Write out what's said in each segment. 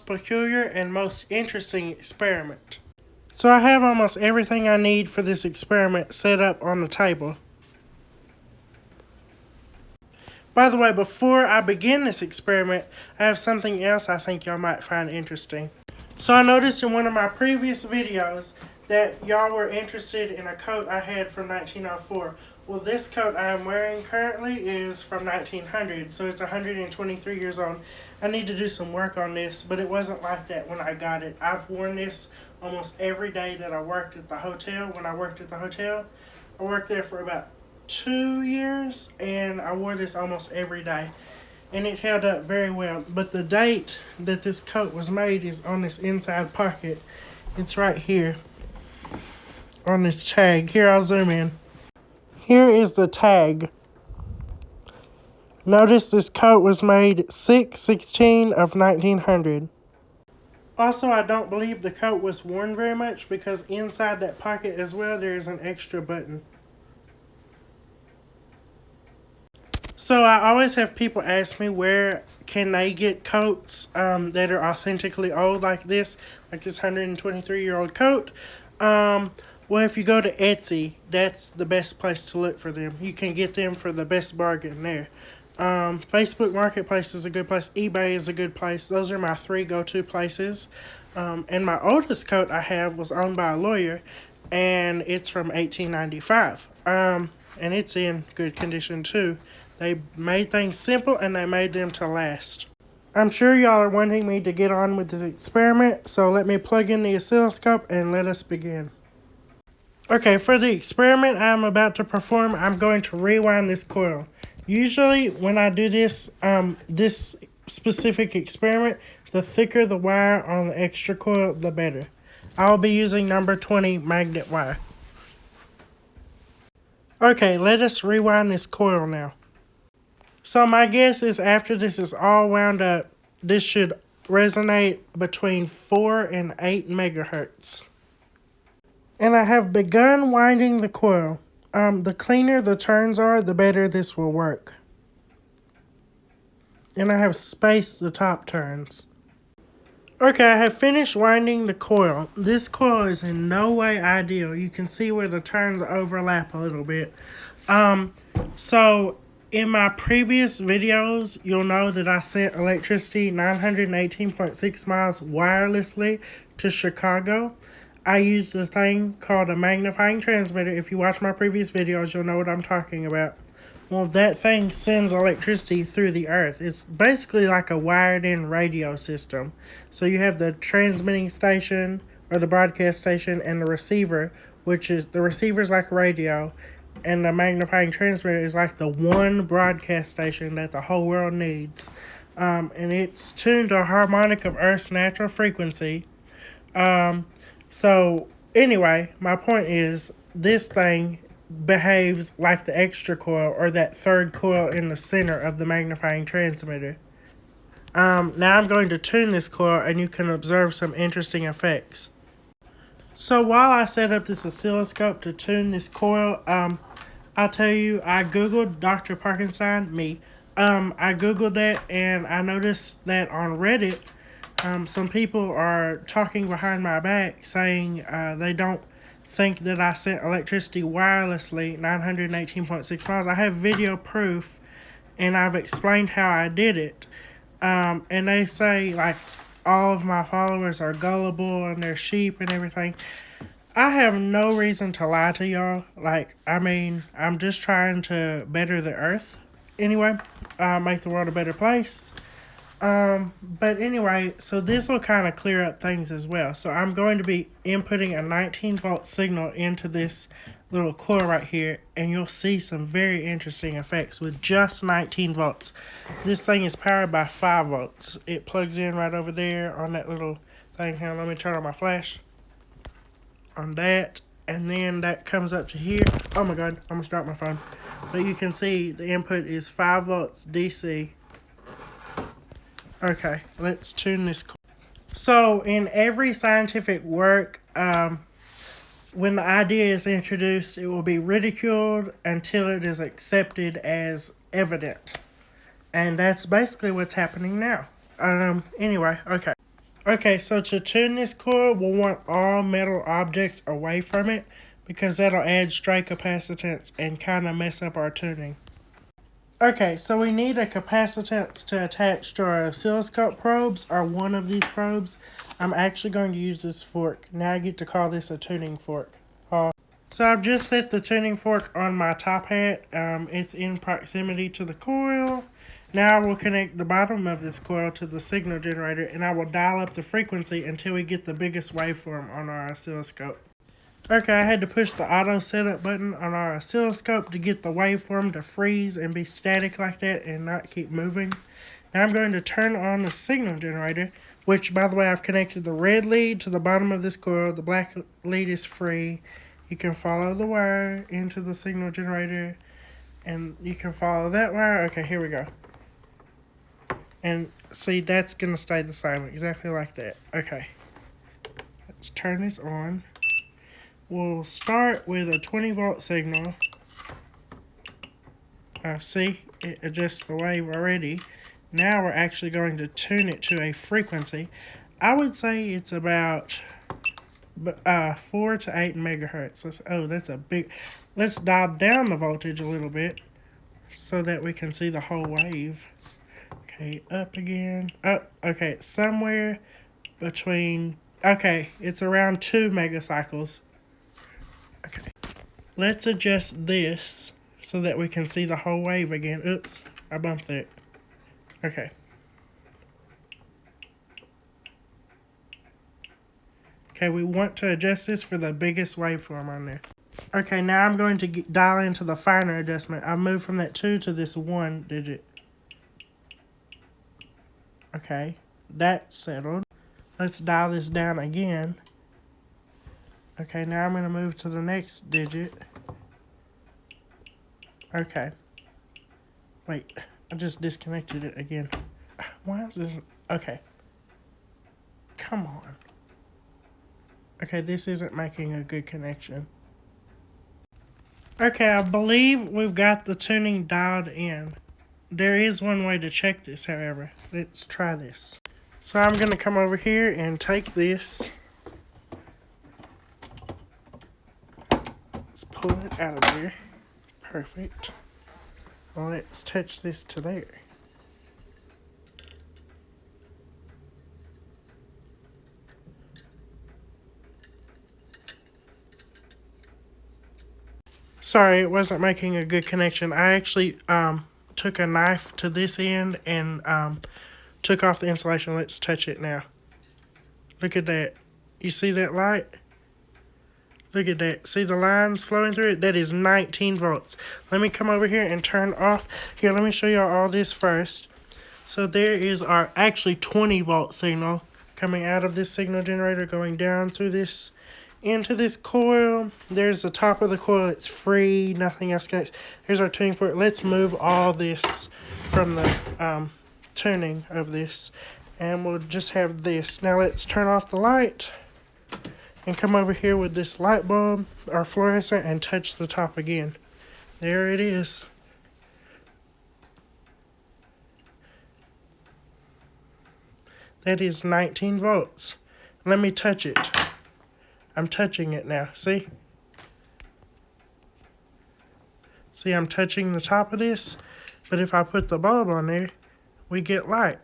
most peculiar and most interesting experiment. So I have almost everything I need for this experiment set up on the table. By the way, before I begin this experiment, I have something else I think y'all might find interesting. So I noticed in one of my previous videos that y'all were interested in a coat I had from 1904. Well, this coat I am wearing currently is from 1900, so it's 123 years old. I need to do some work on this, but it wasn't like that when I got it. I've worn this almost every day that I worked at the hotel. When I worked at the hotel, I worked there for about 2 years, and I wore this almost every day. And it held up very well. But the date that this coat was made is on this inside pocket. It's right here on this tag. Here, I'll zoom in. Here is the tag. Notice this coat was made 6/16 of 1900. Also, I don't believe the coat was worn very much because inside that pocket as well, there is an extra button. So I always have people ask me where can they get coats that are authentically old like this 123-year-old coat. Well, if you go to Etsy, that's the best place to look for them. You can get them for the best bargain there. Facebook Marketplace is a good place. eBay is a good place. Those are my 3 go-to places. And my oldest coat I have was owned by a lawyer, and it's from 1895. And it's in good condition too. They made things simple and they made them to last. I'm sure y'all are wanting me to get on with this experiment, so let me plug in the oscilloscope and let us begin. Okay, for the experiment I'm about to perform, I'm going to rewind this coil. Usually when I do this specific experiment, the thicker the wire on the extra coil, the better. I'll be using number 20 magnet wire. Okay, let us rewind this coil now. So my guess is after this is all wound up, this should resonate between 4 and 8 megahertz. And I have begun winding the coil. The cleaner the turns are, the better this will work. And I have spaced the top turns. Okay, I have finished winding the coil. This coil is in no way ideal. You can see where the turns overlap a little bit. So in my previous videos, you'll know that I sent electricity 918.6 miles wirelessly to Chicago. I used a thing called a magnifying transmitter. If you watch my previous videos, you'll know what I'm talking about. Well, that thing sends electricity through the earth. It's basically like a wired-in radio system. So you have the transmitting station, or the broadcast station, and the receiver, which is, the receiver is like radio, and the magnifying transmitter is like the one broadcast station that the whole world needs. And it's tuned to a harmonic of Earth's natural frequency. So anyway, my point is this thing behaves like the extra coil, or that third coil in the center of the magnifying transmitter. Now I'm going to tune this coil and you can observe some interesting effects. So while I set up this oscilloscope to tune this coil, I'll tell you, I googled Dr. Parkenstein, I googled that and I noticed that on Reddit, some people are talking behind my back saying they don't think that I sent electricity wirelessly 918.6 miles. I have video proof and I've explained how I did it. And they say like all of my followers are gullible and they're sheep and everything. I have no reason to lie to y'all. I'm just trying to better the earth. Anyway, make the world a better place. But anyway, so this will kind of clear up things as well. So I'm going to be inputting a 19-volt signal into this little coil right here, and you'll see some very interesting effects with just 19 volts. This thing is powered by 5 volts. It plugs in right over there on that little thing. Here, let me turn on my flash. On that, and then that comes up to here. Oh my god, I almost dropped my phone. But you can see the input is 5 volts DC. Okay, let's tune this. So in every scientific work, when the idea is introduced, it will be ridiculed until it is accepted as evident. And that's basically what's happening now. Anyway, okay. Okay, so to tune this coil, we'll want all metal objects away from it because that'll add stray capacitance and kind of mess up our tuning. Okay, so we need a capacitance to attach to our oscilloscope probes or one of these probes. I'm actually going to use this fork. Now I get to call this a tuning fork. So I've just set the tuning fork on my top hat. It's in proximity to the coil. Now I will connect the bottom of this coil to the signal generator and I will dial up the frequency until we get the biggest waveform on our oscilloscope. Okay, I had to push the auto setup button on our oscilloscope to get the waveform to freeze and be static like that and not keep moving. Now I'm going to turn on the signal generator, which by the way I've connected the red lead to the bottom of this coil. The black lead is free. You can follow the wire into the signal generator and you can follow that wire. Okay, here we go. And see, that's going to stay the same, exactly like that. Okay, let's turn this on. We'll start with a 20 volt signal. See, it adjusts the wave already. Now we're actually going to tune it to a frequency. I would say it's about 4 to 8 megahertz. That's a big. Let's dial down the voltage a little bit so that we can see the whole wave. Okay, up again. Up. Okay, somewhere between. Okay, it's around 2 megacycles. Okay, let's adjust this so that we can see the whole wave again. Oops, I bumped it. Okay. Okay, we want to adjust this for the biggest waveform on there. Okay, now I'm going to dial into the finer adjustment. I moved from that 2 to this 1 digit. Okay, that's settled. Let's dial this down again. Okay, now I'm going to move to the next digit. Okay. Wait, I just disconnected it again. Why is this? Okay. Come on. Okay, this isn't making a good connection. Okay, I believe we've got the tuning dialed in. There is one way to check this, however. Let's try this. So I'm going to come over here and take this. Let's pull it out of there. Perfect. Well, let's touch this to there. Sorry, it wasn't making a good connection. I actually took a knife to this end and took off the insulation. Let's touch it now. Look at that. You see that light? Look at that. See the lines flowing through it? That is 19 volts. Let me come over here and turn off. Here, let me show you all this first. So there is our actually 20 volt signal coming out of this signal generator, going down through this into this coil. There's the top of the coil. It's free. Nothing else connects. Here's our tuning fork. Let's move all this from the tuning of this. And we'll just have this. Now let's turn off the light. And come over here with this light bulb or fluorescent and touch the top again. There it is. That is 19 volts. Let me touch it. I'm touching it now. See? See, I'm touching the top of this. But if I put the bulb on there, we get light.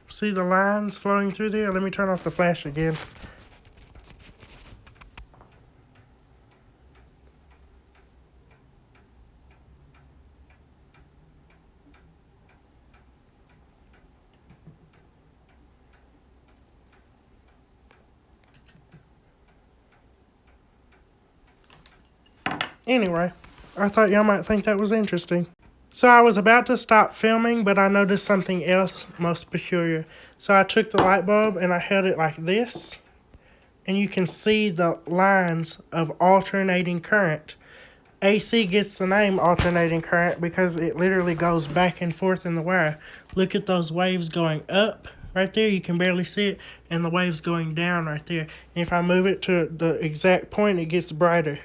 See the lines flowing through there? Let me turn off the flash again. Anyway, I thought y'all might think that was interesting. So I was about to stop filming, but I noticed something else most peculiar. So I took the light bulb and I held it like this. And you can see the lines of alternating current. AC gets the name alternating current because it literally goes back and forth in the wire. Look at those waves going up right there. You can barely see it. And the waves going down right there. And if I move it to the exact point, it gets brighter.